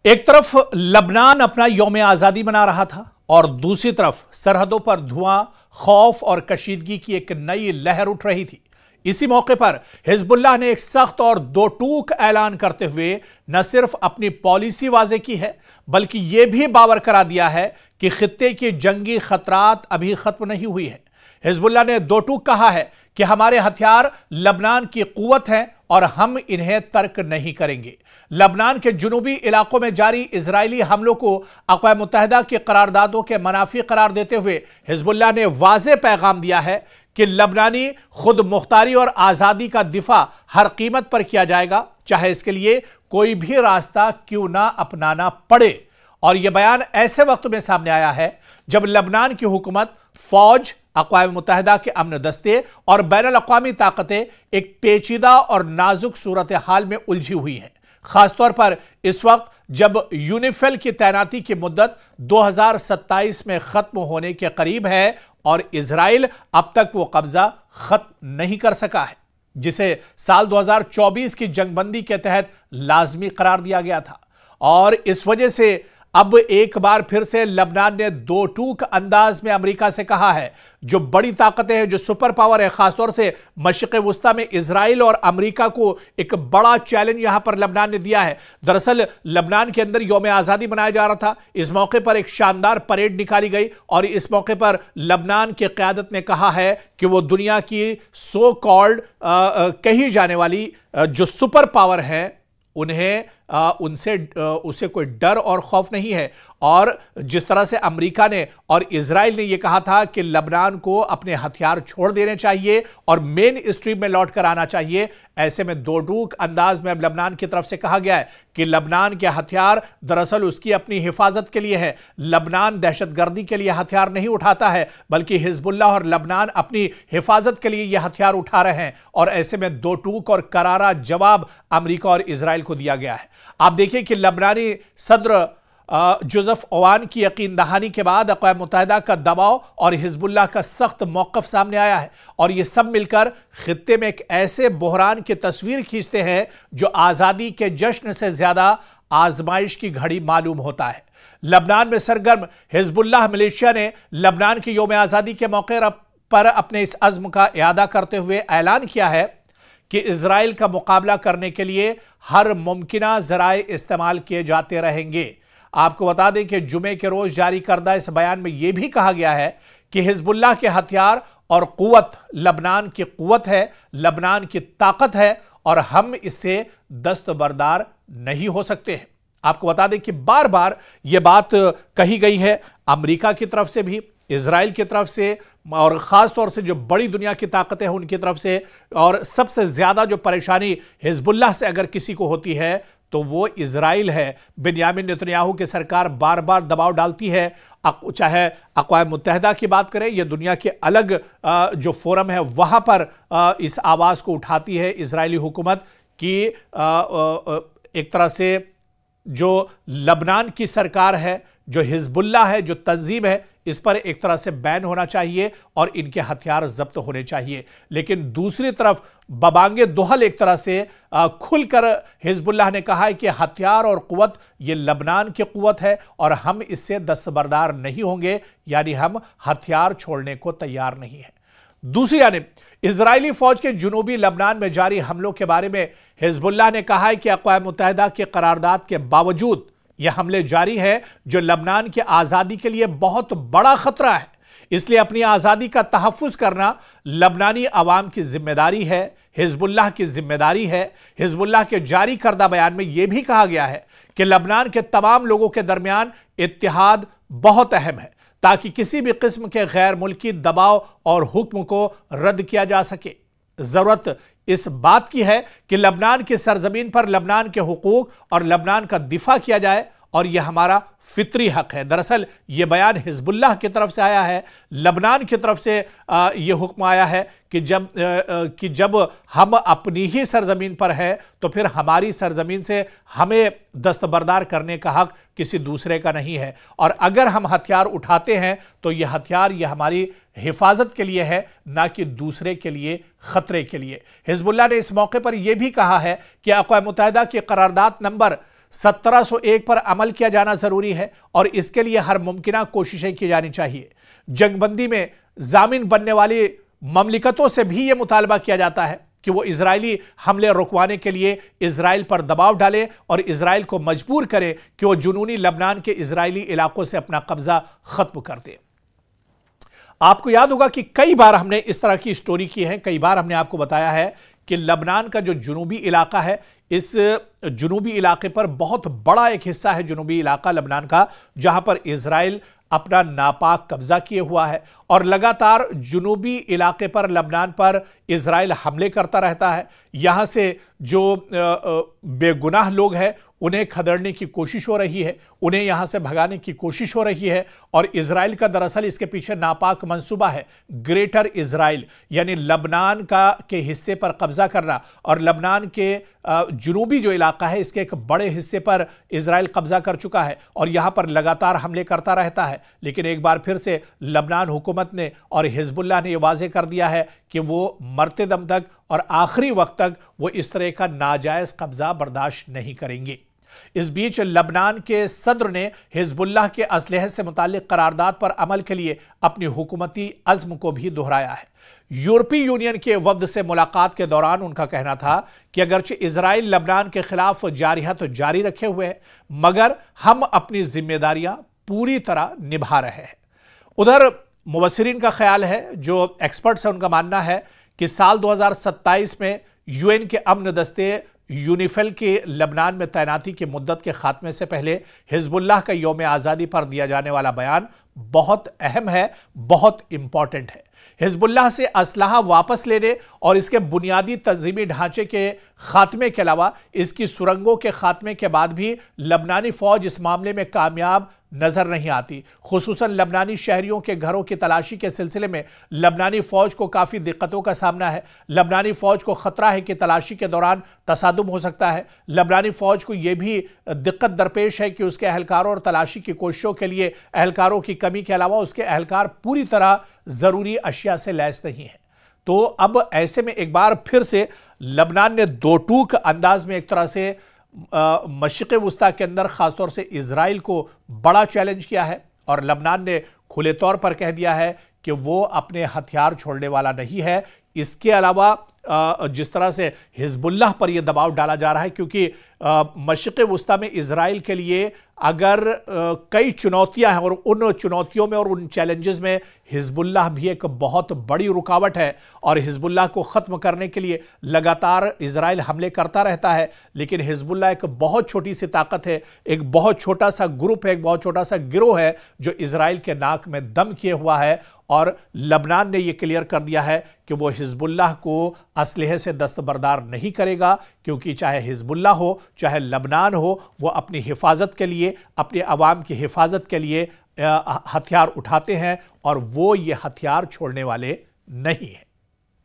एक तरफ लबनान अपना यौम आज़ादी मना रहा था और दूसरी तरफ सरहदों पर धुआं, खौफ और कशीदगी की एक नई लहर उठ रही थी। इसी मौके पर हिजबुल्लाह ने एक सख्त और दो टूक ऐलान करते हुए न सिर्फ अपनी पॉलिसी वाजे की है, बल्कि यह भी बावर करा दिया है कि खित्ते की जंगी खतरात अभी खत्म नहीं हुई है। हिजबुल्लाह ने दो टूक कहा है कि हमारे हथियार लबनान की कुव्वत हैं और हम इन्हें तर्क नहीं करेंगे। लबनान के जुनूबी इलाकों में जारी इजरायली हमलों को अक़वाम मुत्तहिदा की करारदादों के मनाफी करार देते हुए हिजबुल्लाह ने वाज़ेह पैगाम दिया है कि लबनानी खुद मुख्तारी और आज़ादी का दिफा हर कीमत पर किया जाएगा, चाहे इसके लिए कोई भी रास्ता क्यों ना अपनाना पड़े। और यह बयान ऐसे वक्त में सामने आया है जब लबनान की हुकूमत, फौज, अक़वाम मुत्तहिदा के अमन दस्ते और बैनुल अक़वामी ताकतें एक पेचीदा और नाजुक सूरत हाल में उलझी हुई हैं, खासतौर पर इस वक्त जब यूनिफिल की तैनाती की मुद्दत 2027 में खत्म होने के करीब है और इजराइल अब तक वो कब्जा खत्म नहीं कर सका है, जिसे साल 2024 की जंगबंदी के तहत लाजमी करार दिया गया था। और इस वजह से अब एक बार फिर से लबनान ने दो टूक अंदाज में अमेरिका से कहा है, जो बड़ी ताकतें हैं, जो सुपर पावर है, खासतौर से मशरिक़ वुस्ता में इजराइल और अमेरिका को एक बड़ा चैलेंज यहां पर लबनान ने दिया है। दरअसल लबनान के अंदर यौम आज़ादी मनाया जा रहा था। इस मौके पर एक शानदार परेड निकाली गई और इस मौके पर लबनान की क़यादत ने कहा है कि वो दुनिया की सो कॉल्ड कही जाने वाली जो सुपर पावर है उन्हें उसे कोई डर और खौफ नहीं है। और जिस तरह से अमेरिका ने और इजराइल ने यह कहा था कि लबनान को अपने हथियार छोड़ देने चाहिए और मेन स्ट्रीम में लौट कर आना चाहिए, ऐसे में दो टूक अंदाज में अब लबनान की तरफ से कहा गया है कि लबनान के हथियार दरअसल उसकी अपनी हिफाजत के लिए है। लबनान दहशतगर्दी के लिए हथियार नहीं उठाता है, बल्कि हिजबुल्लाह और लबनान अपनी हिफाजत के लिए यह हथियार उठा रहे हैं। और ऐसे में दो टूक और करारा जवाब अमेरिका और इजराइल को दिया गया है। आप देखिए कि लबनानी सदर जोसेफ ओवान की यकीन दहानी के बाद अक़वाम मुत्तहिदा का दबाव और हिजबुल्लाह का सख्त मौक़िफ़ सामने आया है और ये सब मिलकर खित्ते में एक ऐसे बहरान की तस्वीर खींचते हैं जो आज़ादी के जश्न से ज़्यादा आजमाइश की घड़ी मालूम होता है। लबनान में सरगर्म हिजबुल्लाह मिलिशिया ने लबनान की यौम आज़ादी के मौके पर अपने इस अज़्म का इआदा करते हुए ऐलान किया है कि इजराइल का मुकाबला करने के लिए हर मुमकिना ज़राए इस्तेमाल किए जाते रहेंगे। आपको बता दें कि जुमे के रोज जारी करदा इस बयान में यह भी कहा गया है कि हिजबुल्लाह के हथियार और कुव्वत लबनान की कुव्वत है, लबनान की ताकत है और हम इससे दस्तबरदार नहीं हो सकते हैं। आपको बता दें कि बार बार यह बात कही गई है अमेरिका की तरफ से भी, इजराइल की तरफ से और ख़ास तौर से जो बड़ी दुनिया की ताकतें हैं उनकी तरफ से। और सबसे ज़्यादा जो परेशानी हिजबुल्लाह से अगर किसी को होती है तो वो इजराइल है। बिन्यामिन नेतन्याहू की सरकार बार बार दबाव डालती है, चाहे अक़वाम मुत्तहिदा की बात करें या दुनिया के अलग जो फोरम है वहाँ पर इस आवाज़ को उठाती है इजरायली हुकूमत की एक तरह से जो लबनान की सरकार है, जो हिजबुल्लाह है, जो तंजीम है, इस पर एक तरह से बैन होना चाहिए और इनके हथियार जब्त होने चाहिए। लेकिन दूसरी तरफ बबांगे दोहल एक तरह से खुलकर हिजबुल्लाह ने कहा है कि हथियार और कुव्वत ये लबनान की कुव्वत है और हम इससे दस्तबरदार नहीं होंगे, यानी हम हथियार छोड़ने को तैयार नहीं है। दूसरी जानिब इजरायली फौज के जुनूबी लबनान में जारी हमलों के बारे में हिजबुल्लाह ने कहा है कि अक़वाम मुत्तहिदा के करारदाद के बावजूद यह हमले जारी है, जो लबनान की आज़ादी के लिए बहुत बड़ा खतरा है। इसलिए अपनी आज़ादी का तहफ़्फ़ुज़ करना लबनानी अवाम की जिम्मेदारी है, हिजबुल्लाह की जिम्मेदारी है। हिजबुल्लाह के जारी करदा बयान में यह भी कहा गया है कि लबनान के तमाम लोगों के दरमियान इत्तिहाद बहुत अहम है, ताकि किसी भी किस्म के गैर मुल्की दबाव और हुक्म को रद्द किया जा सके। ज़रूरत इस बात की है कि लबनान की सरजमीन पर लबनान के हुकूक और लबनान का दिफा किया जाए और यह हमारा फितरी हक है। दरअसल यह बयान हिजबुल्लाह की तरफ से आया है, लबनान की तरफ से यह हुक्म आया है कि जब हम अपनी ही सरजमीन पर हैं तो फिर हमारी सरजमीन से हमें दस्तबरदार करने का हक किसी दूसरे का नहीं है। और अगर हम हथियार उठाते हैं तो यह हथियार यह हमारी हिफाजत के लिए है, ना कि दूसरे के लिए, खतरे के लिए। हिजबुल्लाह ने इस मौके पर यह भी कहा है कि अक़वाम मुत्तहिदा की करारदाद नंबर 1701 पर अमल किया जाना जरूरी है और इसके लिए हर मुमकिन कोशिशें की जानी चाहिए। जंगबंदी में जामिन बनने वाली ममलिकतों से भी यह मुतालबा किया जाता है कि वो इजरायली हमले रुकवाने के लिए इजराइल पर दबाव डाले और इजराइल को मजबूर करे कि वो जुनूनी लबनान के इजरायली इलाकों से अपना कब्जा खत्म कर दे। आपको याद होगा कि कई बार हमने इस तरह की स्टोरी की है, कई बार हमने आपको बताया है कि लबनान का जो जुनूबी इलाका है, इस जुनूबी इलाके पर बहुत बड़ा एक हिस्सा है जुनूबी इलाका लबनान का, जहां पर इजराइल अपना नापाक कब्जा किए हुआ है और लगातार जुनूबी इलाके पर लबनान पर इजराइल हमले करता रहता है। यहां से जो बेगुनाह लोग हैं उन्हें खदेड़ने की कोशिश हो रही है, उन्हें यहां से भगाने की कोशिश हो रही है और इजराइल का दरअसल इसके पीछे नापाक मंसूबा है ग्रेटर इजराइल, यानी लबनान के हिस्से पर कब्जा करना और लबनान के जुनूबी जो इलाका है इसके एक बड़े हिस्से पर इजराइल कब्जा कर चुका है और यहां पर लगातार हमले करता रहता है। लेकिन एक बार फिर से लबनान हुकूमत ने और हिजबुल्लाह ने यह वाजे कर दिया है कि वो मरते दम तक और आखिरी वक्त तक वो इस तरह का नाजायज कब्जा बर्दाश्त नहीं करेंगे। इस बीच लबनान के सदर ने हिजबुल्लाह के असलहे से मुताल्लिक करारदाद पर अमल के लिए अपनी हुकूमती अज़्म को भी दोहराया है। यूरोपीय यूनियन के वफ्द से मुलाकात के दौरान उनका कहना था कि अगरचे इजराइल लबनान के खिलाफ जारियत जारी रखे हुए है, मगर हम अपनी जिम्मेदारियां पूरी तरह निभा रहे हैं। उधर मुबस्सिरीन का ख्याल है, जो एक्सपर्ट्स हैं उनका मानना है कि साल 2027 में यूएन के अमन दस्ते यूनिफिल के लबनान में तैनाती की मुद्दत के खात्मे से पहले हिजबुल्लाह का यौम आज़ादी पर दिया जाने वाला बयान बहुत अहम है, बहुत इंपॉर्टेंट है। हिजबुल्लाह से असलहा वापस लेने और इसके बुनियादी तंजीमी ढांचे के खात्मे के अलावा इसकी सुरंगों के खात्मे के बाद भी लबनानी फौज इस मामले में कामयाब नजर नहीं आती। खुसूसन लबनानी शहरियों के घरों की तलाशी के सिलसिले में लबनानी फौज को काफ़ी दिक्कतों का सामना है। लबनानी फौज को खतरा है कि तलाशी के दौरान तसादुम हो सकता है। लबनानी फौज को यह भी दिक्कत दरपेश है कि उसके अहलकारों और तलाशी की कोशिशों के लिए अहलकारों की कमी के अलावा उसके अहलकार पूरी तरह ज़रूरी अशिया से लैस नहीं है। तो अब ऐसे में एक बार फिर से लबनान ने दो टूक अंदाज में एक तरह से मशरिक़ वुस्ता के अंदर ख़ासतौर से इजराइल को बड़ा चैलेंज किया है और लबनान ने खुले तौर पर कह दिया है कि वो अपने हथियार छोड़ने वाला नहीं है। इसके अलावा जिस तरह से हिजबुल्लाह पर यह दबाव डाला जा रहा है, क्योंकि मशरिक़ वुस्ता में इजराइल के लिए अगर कई चुनौतियां हैं और उन चुनौतियों में और उन चैलेंजेस में हिजबुल्लाह भी एक बहुत बड़ी रुकावट है और हिजबुल्लाह को ख़त्म करने के लिए लगातार इजराइल हमले करता रहता है। लेकिन हिजबुल्लाह एक बहुत छोटी सी ताकत है, एक बहुत छोटा सा ग्रुप है, एक बहुत छोटा सा गिरोह है जो इजराइल के नाक में दम किए हुआ है और लबनान ने यह क्लियर कर दिया है कि वो हिजबुल्लाह को असलहे से दस्तबरदार नहीं करेगा, क्योंकि चाहे हिजबुल्लाह हो चाहे लबनान हो, वो अपनी हिफाजत के लिए, अपने अवाम की हिफाजत के लिए हथियार उठाते हैं और वो ये हथियार छोड़ने वाले नहीं हैं।